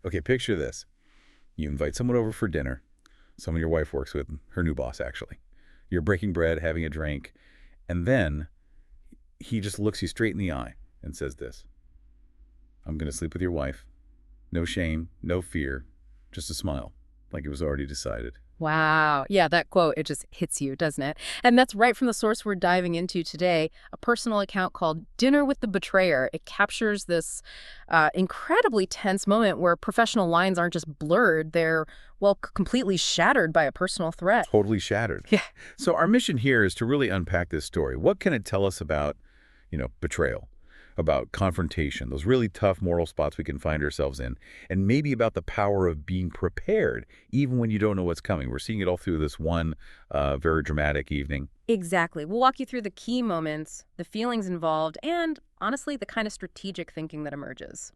Okay, picture this. You invite someone over for dinner, someone your wife works with, her new boss, actually. You're breaking bread, having a drink, and then he just looks you straight in the eye and says this: I'm going to sleep with your wife. No shame, no fear, just a smile, like it was already decided. Wow. Yeah, that quote, it just hits you, doesn't it? And that's right from the source we're diving into today, a personal account called Dinner with the Betrayer. It captures this incredibly tense moment where professional lines aren't just blurred, they're, well, completely shattered by a personal threat. Totally shattered. Yeah. So our mission here is to really unpack this story. What can it tell us about, betrayal, about confrontation, those really tough moral spots we can find ourselves in, and maybe about the power of being prepared, even when you don't know what's coming. We're seeing it all through this one very dramatic evening. Exactly. We'll walk you through the key moments, the feelings involved, and honestly, the kind of strategic thinking that emerges.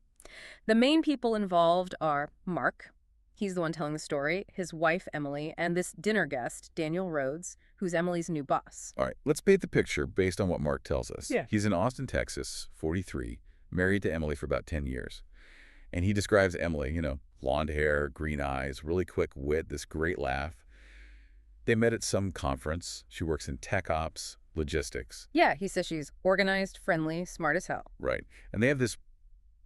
The main people involved are Mark. He's the one telling the story, his wife, Emily, and this dinner guest, Daniel Rhodes, who's Emily's new boss. All right, let's paint the picture based on what Mark tells us. Yeah. He's in Austin, Texas, 43, married to Emily for about 10 years. And he describes Emily, blonde hair, green eyes, really quick wit, this great laugh. They met at some conference. She works in tech ops, logistics. Yeah, he says she's organized, friendly, smart as hell. Right. And they have this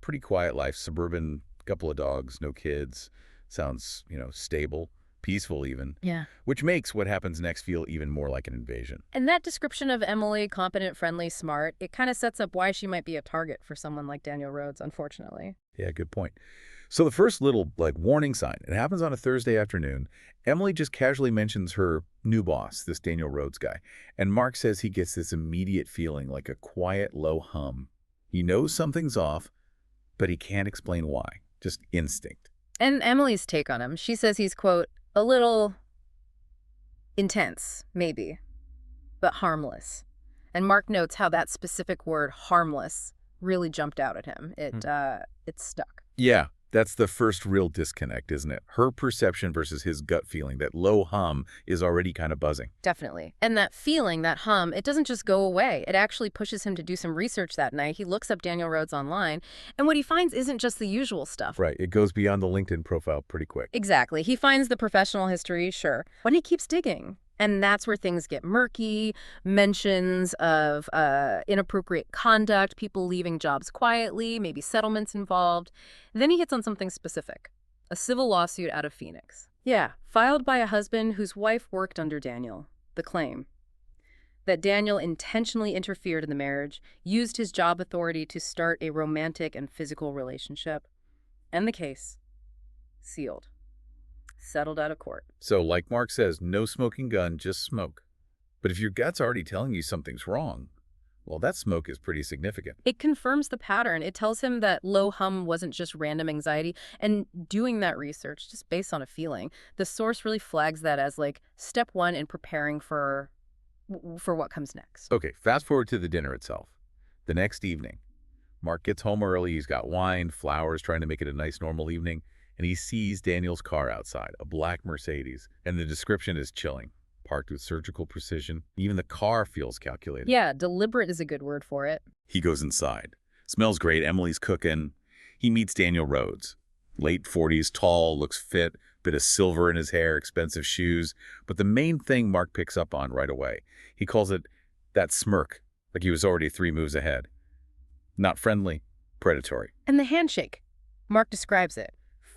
pretty quiet life, suburban, couple of dogs, no kids. Sounds, stable, peaceful even. Yeah. Which makes what happens next feel even more like an invasion. And that description of Emily, competent, friendly, smart, it kind of sets up why she might be a target for someone like Daniel Rhodes, unfortunately. Yeah, good point. So the first little, warning sign, it happens on a Thursday afternoon. Emily just casually mentions her new boss, this Daniel Rhodes guy. And Mark says he gets this immediate feeling, like a quiet, low hum. He knows something's off, but he can't explain why. Just instinct. And Emily's take on him, she says he's, quote, a little intense, maybe, but harmless. And Mark notes how that specific word, harmless, really jumped out at him. It stuck. Yeah, that's the first real disconnect, isn't it? Her perception versus his gut feeling, that low hum is already kind of buzzing. Definitely. And that feeling, that hum, it doesn't just go away. It actually pushes him to do some research that night. He looks up Daniel Rhodes online, and what he finds isn't just the usual stuff. Right, it goes beyond the LinkedIn profile pretty quick. Exactly. He finds the professional history, sure, but he keeps digging. And that's where things get murky, mentions of inappropriate conduct, people leaving jobs quietly, maybe settlements involved. Then he hits on something specific, a civil lawsuit out of Phoenix. Yeah, filed by a husband whose wife worked under Daniel. The claim that Daniel intentionally interfered in the marriage, used his job authority to start a romantic and physical relationship. And the case, sealed. Settled out of court. So, like Mark says, no smoking gun, just smoke. But if your gut's already telling you something's wrong, well, that smoke is pretty significant. It confirms the pattern. It tells him that low hum wasn't just random anxiety. And doing that research, just based on a feeling, the source really flags that as like step one in preparing for what comes next. Okay, fast forward to the dinner itself. The next evening, Mark gets home early. He's got wine, flowers, trying to make it a nice, normal evening. And he sees Daniel's car outside, a black Mercedes. And the description is chilling. Parked with surgical precision. Even the car feels calculated. Yeah, deliberate is a good word for it. He goes inside. Smells great. Emily's cooking. He meets Daniel Rhodes. Late 40s, tall, looks fit, bit of silver in his hair, expensive shoes. But the main thing Mark picks up on right away, he calls it that smirk, like he was already 3 moves ahead. Not friendly, predatory. And the handshake. Mark describes it.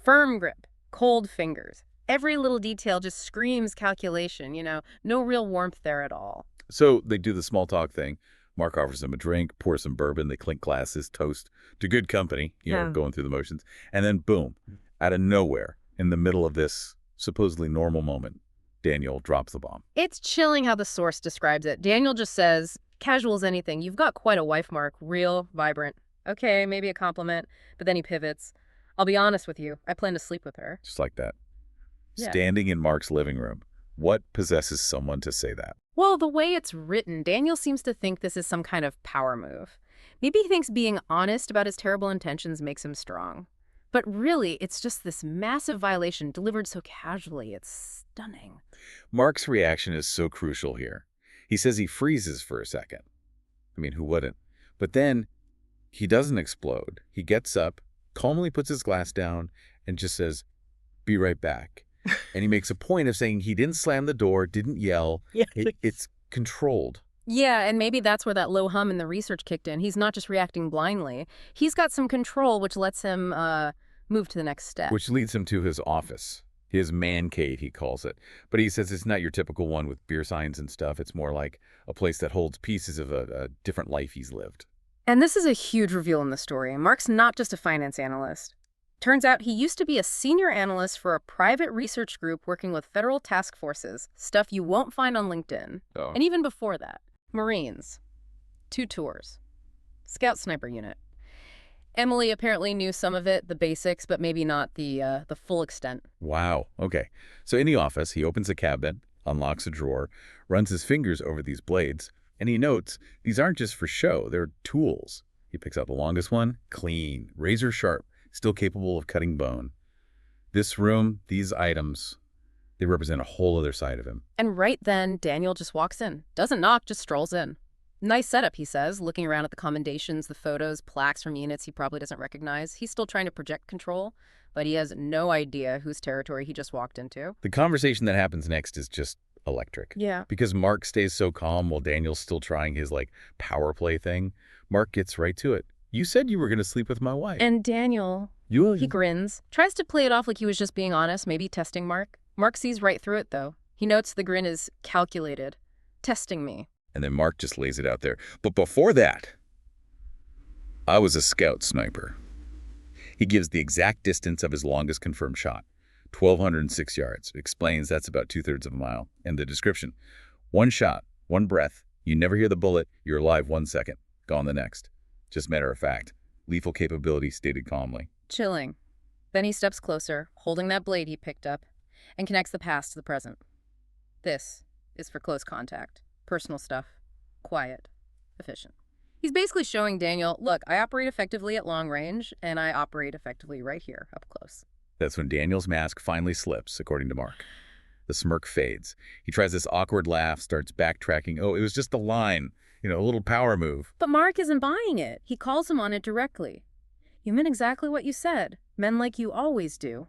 Firm grip, cold fingers. Every little detail just screams calculation, no real warmth there at all. So they do the small talk thing. Mark offers him a drink, pours some bourbon, they clink glasses, toast to good company, going through the motions. And then boom, out of nowhere, in the middle of this supposedly normal moment, Daniel drops the bomb. It's chilling how the source describes it. Daniel just says, casual as anything. You've got quite a wife, Mark. Real, vibrant. Okay, maybe a compliment. But then he pivots. I'll be honest with you. I plan to sleep with her. Just like that. Yeah. Standing in Mark's living room. What possesses someone to say that? Well, the way it's written, Daniel seems to think this is some kind of power move. Maybe he thinks being honest about his terrible intentions makes him strong. But really, it's just this massive violation delivered so casually. It's stunning. Mark's reaction is so crucial here. He says he freezes for a second. I mean, who wouldn't? But then he doesn't explode. He gets up, calmly puts his glass down, and just says, "Be right back." And he makes a point of saying he didn't slam the door, didn't yell. Yeah. It's controlled. Yeah, and maybe that's where that low hum in the research kicked in. He's not just reacting blindly. He's got some control, which lets him move to the next step. Which leads him to his office. His man cave, he calls it. But he says it's not your typical one with beer signs and stuff. It's more like a place that holds pieces of a different life he's lived. And this is a huge reveal in the story. Mark's not just a finance analyst. Turns out he used to be a senior analyst for a private research group working with federal task forces, stuff you won't find on LinkedIn. Oh. And even before that, Marines, 2 tours, Scout Sniper Unit. Emily apparently knew some of it, the basics, but maybe not the full extent. Wow. Okay. So in the office, he opens a cabinet, unlocks a drawer, runs his fingers over these blades, and he notes these aren't just for show, they're tools. He picks out the longest one, clean, razor sharp, still capable of cutting bone. This room, these items, they represent a whole other side of him. And right then, Daniel just walks in. Doesn't knock, just strolls in. Nice setup, he says, looking around at the commendations, the photos, plaques from units he probably doesn't recognize. He's still trying to project control, but he has no idea whose territory he just walked into. The conversation that happens next is just electric. Yeah. Because Mark stays so calm while Daniel's still trying his, power play thing. Mark gets right to it. "You said you were going to sleep with my wife." And Daniel, he grins, tries to play it off like he was just being honest, maybe testing Mark. Mark sees right through it, though. He notes the grin is calculated. Testing me. And then Mark just lays it out there. "But before that, I was a scout sniper." He gives the exact distance of his longest confirmed shot, 1,206 yards. Explains that's about 2/3 of a mile. And the description: one shot, one breath. You never hear the bullet. You're alive 1 second. Gone the next. Just matter of fact. Lethal capability stated calmly. Chilling. Then he steps closer, holding that blade he picked up, and connects the past to the present. This is for close contact. Personal stuff. Quiet. Efficient. He's basically showing Daniel, look, I operate effectively at long range, and I operate effectively right here, up close. That's when Daniel's mask finally slips, according to Mark. The smirk fades. He tries this awkward laugh, starts backtracking. Oh, it was just a line, a little power move. But Mark isn't buying it. He calls him on it directly. You meant exactly what you said. Men like you always do.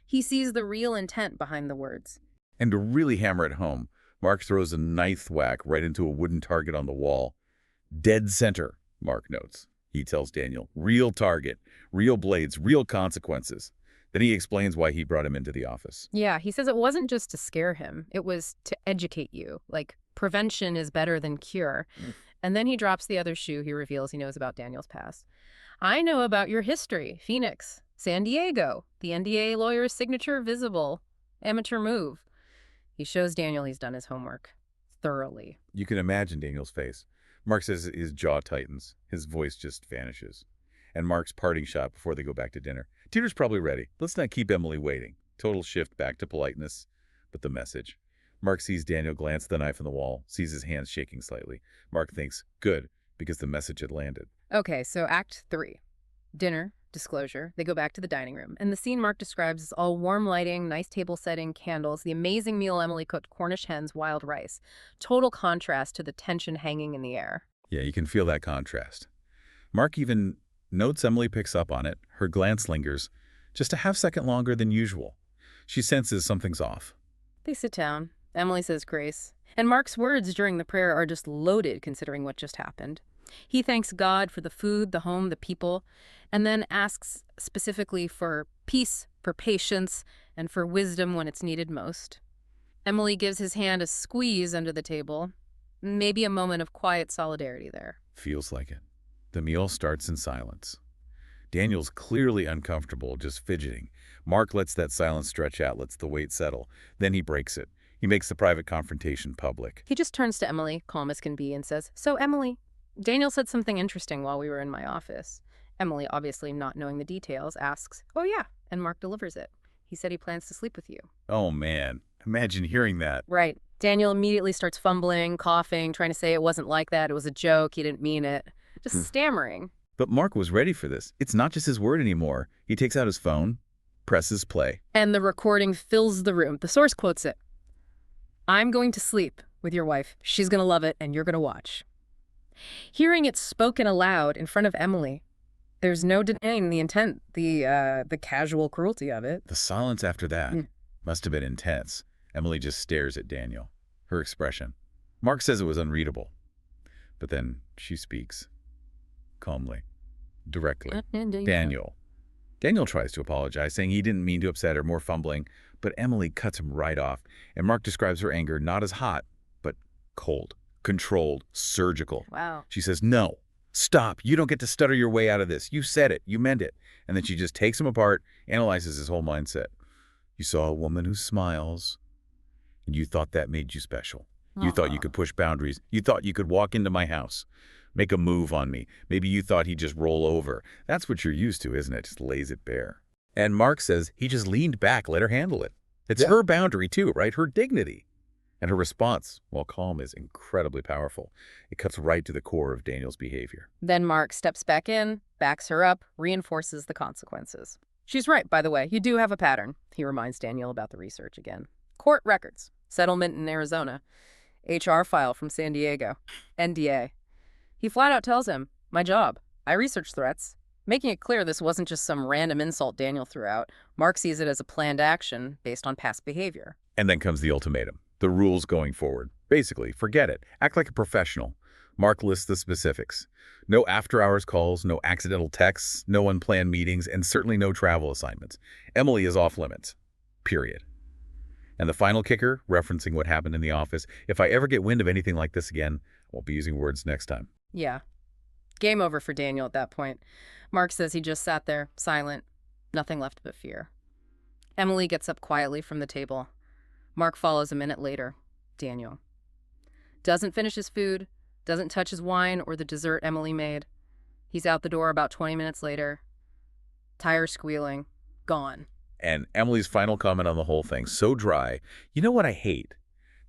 He sees the real intent behind the words. And to really hammer it home, Mark throws a knife whack right into a wooden target on the wall. "Dead center," Mark notes. He tells Daniel, "Real target, real blades, real consequences." Then he explains why he brought him into the office. Yeah, he says it wasn't just to scare him. It was to educate you. Like, prevention is better than cure. And then he drops the other shoe he reveals he knows about Daniel's past. I know about your history. Phoenix, San Diego, the NDA lawyer's signature visible. Amateur move. He shows Daniel he's done his homework. Thoroughly. You can imagine Daniel's face. Mark says his jaw tightens. His voice just vanishes. And Mark's parting shot before they go back to dinner. "Dinner's probably ready. Let's not keep Emily waiting." Total shift back to politeness. But the message. Mark sees Daniel glance at the knife on the wall, sees his hands shaking slightly. Mark thinks, good, because the message had landed. Okay, so Act 3. Dinner, disclosure. They go back to the dining room. And the scene Mark describes is all warm lighting, nice table setting, candles, the amazing meal Emily cooked, Cornish hens, wild rice. Total contrast to the tension hanging in the air. Yeah, you can feel that contrast. Mark even notes Emily picks up on it. Her glance lingers just a half-second longer than usual. She senses something's off. They sit down. Emily says grace. And Mark's words during the prayer are just loaded considering what just happened. He thanks God for the food, the home, the people, and then asks specifically for peace, for patience, and for wisdom when it's needed most. Emily gives his hand a squeeze under the table. Maybe a moment of quiet solidarity there. Feels like it. The meal starts in silence. Daniel's clearly uncomfortable, just fidgeting. Mark lets that silence stretch out, lets the weight settle. Then he breaks it. He makes the private confrontation public. He just turns to Emily, calm as can be, and says, "So, Emily, Daniel said something interesting while we were in my office." Emily, obviously not knowing the details, asks, "Oh, yeah," and Mark delivers it. He said he plans to sleep with you. Oh, man. Imagine hearing that. Right. Daniel immediately starts fumbling, coughing, trying to say it wasn't like that, it was a joke, he didn't mean it. Just stammering. But Mark was ready for this. It's not just his word anymore. He takes out his phone, presses play. And the recording fills the room. The source quotes it. "I'm going to sleep with your wife. She's going to love it, and you're going to watch." Hearing it spoken aloud in front of Emily, There's no denying the intent, the casual cruelty of it. The silence after that Mm. must have been intense. Emily just stares at Daniel. Her expression. Mark says it was unreadable. But then she speaks. Calmly. Directly. Daniel. Daniel tries to apologize, saying he didn't mean to upset her, more fumbling, but Emily cuts him right off, and Mark describes her anger not as hot, but cold, controlled, surgical. Wow. She says, "No, stop. You don't get to stutter your way out of this. You said it. You meant it." And then she just takes him apart, analyzes his whole mindset. "You saw a woman who smiles, and you thought that made you special. You thought you could push boundaries. You thought you could walk into my house, make a move on me. Maybe you thought he'd just roll over. That's what you're used to, isn't it? Just lays it bare." And Mark says he just leaned back, let her handle it. It's her boundary too, right? Her dignity. And her response, while calm, is incredibly powerful. It cuts right to the core of Daniel's behavior. Then Mark steps back in, backs her up, reinforces the consequences. She's right, by the way. You do have a pattern. He reminds Daniel about the research again. Court records, settlement in Arizona, HR file from San Diego, NDA. He flat out tells him, "My job. I research threats." Making it clear this wasn't just some random insult Daniel threw out. Mark sees it as a planned action based on past behavior. And then comes the ultimatum. The rules going forward. Basically, forget it. Act like a professional. Mark lists the specifics. No after-hours calls, no accidental texts, no unplanned meetings, and certainly no travel assignments. Emily is off limits. Period. And the final kicker, referencing what happened in the office, "If I ever get wind of anything like this again, I won't be using words next time." Yeah. Game over for Daniel at that point. Mark says he just sat there, silent, nothing left but fear. Emily gets up quietly from the table. Mark follows a minute later. Daniel doesn't finish his food, doesn't touch his wine or the dessert Emily made. He's out the door about 20 minutes later. Tires squealing. Gone. And Emily's final comment on the whole thing, so dry. "You know what I hate?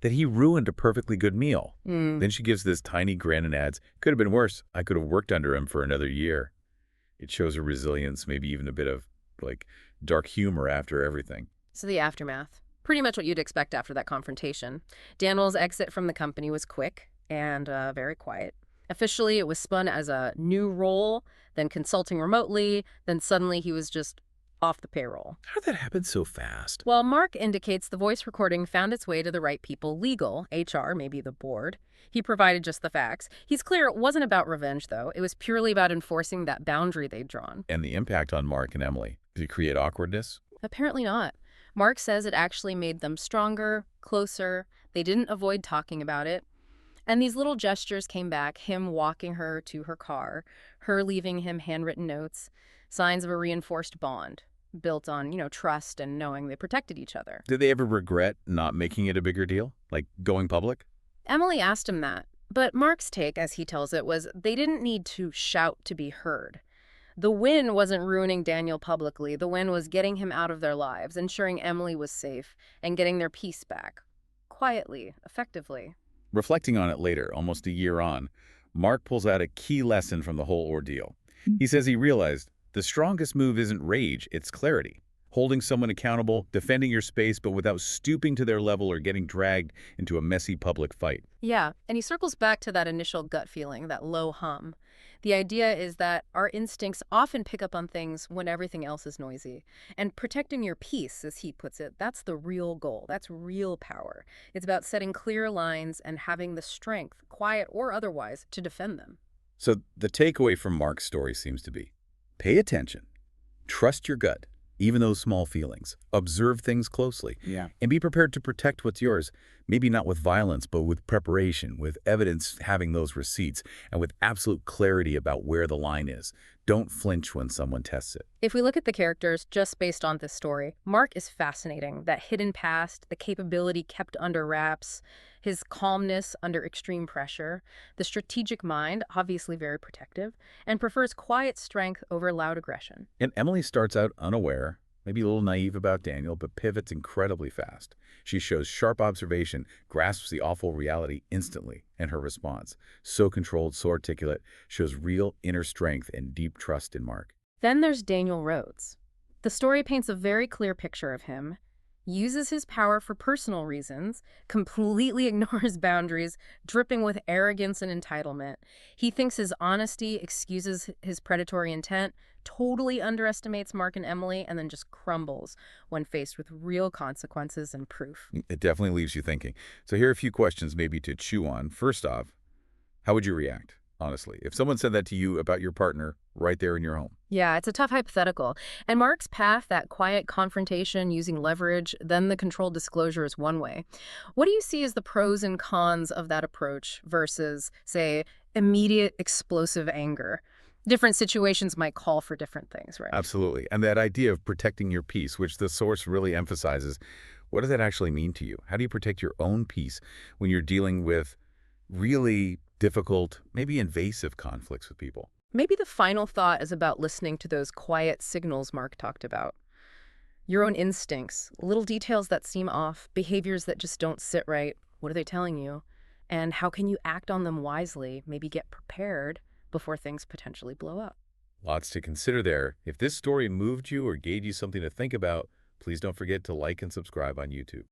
That he ruined a perfectly good meal." Then she gives this tiny grin and adds, "Could have been worse. I could have worked under him for another year." It shows her resilience, maybe even a bit of, dark humor after everything. So the aftermath. Pretty much what you'd expect after that confrontation. Daniel's exit from the company was quick and very quiet. Officially, it was spun as a new role, then consulting remotely, then suddenly he was just off the payroll. How did that happen so fast? Well, Mark indicates the voice recording found its way to the right people, legal, HR, maybe the board. He provided just the facts. He's clear it wasn't about revenge, though. It was purely about enforcing that boundary they'd drawn. And the impact on Mark and Emily. Did it create awkwardness? Apparently not. Mark says it actually made them stronger, closer. They didn't avoid talking about it. And these little gestures came back, him walking her to her car, her leaving him handwritten notes, signs of a reinforced bond, built on, trust and knowing they protected each other. Did they ever regret not making it a bigger deal? Like going public? Emily asked him that, but Mark's take, as he tells it, was they didn't need to shout to be heard. The win wasn't ruining Daniel publicly. The win was getting him out of their lives, ensuring Emily was safe, and getting their peace back. Quietly, effectively. Reflecting on it later, almost a year on, Mark pulls out a key lesson from the whole ordeal. He says he realized the strongest move isn't rage, it's clarity. Holding someone accountable, defending your space, but without stooping to their level or getting dragged into a messy public fight. Yeah, and he circles back to that initial gut feeling, that low hum. The idea is that our instincts often pick up on things when everything else is noisy. And protecting your peace, as he puts it, that's the real goal. That's real power. It's about setting clear lines and having the strength, quiet or otherwise, to defend them. So the takeaway from Mark's story seems to be, pay attention, trust your gut, even those small feelings, observe things closely, and be prepared to protect what's yours. Maybe not with violence, but with preparation, with evidence having those receipts, and with absolute clarity about where the line is. Don't flinch when someone tests it. If we look at the characters just based on this story, Mark is fascinating. That hidden past, the capability kept under wraps, his calmness under extreme pressure, the strategic mind, obviously very protective, and prefers quiet strength over loud aggression. And Emily starts out unaware, maybe a little naive about Daniel, but pivots incredibly fast. She shows sharp observation, grasps the awful reality instantly, and her response, so controlled, so articulate, shows real inner strength and deep trust in Mark. Then there's Daniel Rhodes. The story paints a very clear picture of him. uses his power for personal reasons, completely ignores boundaries, dripping with arrogance and entitlement. He thinks his honesty excuses his predatory intent, totally underestimates Mark and Emily, and then just crumbles when faced with real consequences and proof. It definitely leaves you thinking. So here are a few questions maybe to chew on. First off, how would you react, honestly, if someone said that to you about your partner right there in your home? Yeah, it's a tough hypothetical. And Mark's path, that quiet confrontation using leverage, then the controlled disclosure is one way. What do you see as the pros and cons of that approach versus, say, immediate explosive anger? Different situations might call for different things, right? Absolutely. And that idea of protecting your peace, which the source really emphasizes, what does that actually mean to you? How do you protect your own peace when you're dealing with really difficult, maybe invasive conflicts with people? Maybe the final thought is about listening to those quiet signals Mark talked about. Your own instincts, little details that seem off, behaviors that just don't sit right. What are they telling you? And how can you act on them wisely, maybe get prepared before things potentially blow up? Lots to consider there. If this story moved you or gave you something to think about, please don't forget to like and subscribe on YouTube.